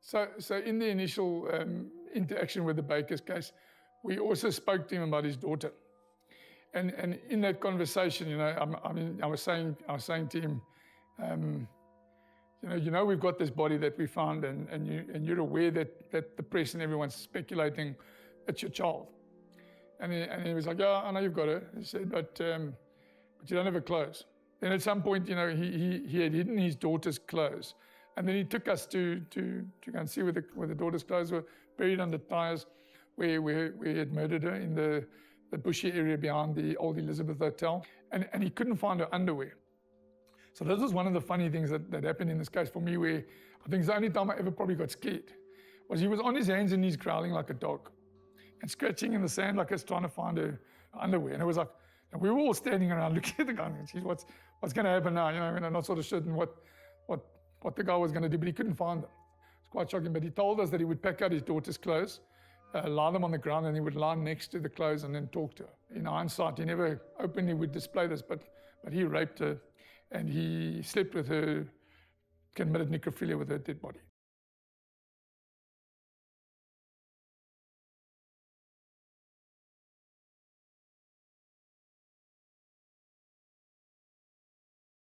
So in the initial interaction with the Bakers case, we also spoke to him about his daughter. And in that conversation, I was saying to him, we've got this body that we found, and you're aware that the press and everyone's speculating it's your child. And he was like, yeah, I know you've got her. He said, but you don't have her clothes. Then at some point, he had hidden his daughter's clothes. And then he took us to go and see where the daughter's clothes were, buried under tyres, where we had murdered her in the bushy area behind the old Elizabeth Hotel. And he couldn't find her underwear. So this was one of the funny things that happened in this case for me, where I think it's the only time I ever probably got scared, was he was on his hands and knees growling like a dog and scratching in the sand like he's trying to find her underwear. And it was like, and we were all standing around looking at the guy and geez, what's going to happen now? Not sort of certain what the guy was going to do, but he couldn't find them. It's quite shocking. But he told us that he would pack out his daughter's clothes, lie them on the ground, and he would lie next to the clothes and then talk to her. In hindsight, he never openly would display this, but he raped her and he slept with her, committed necrophilia with her dead body.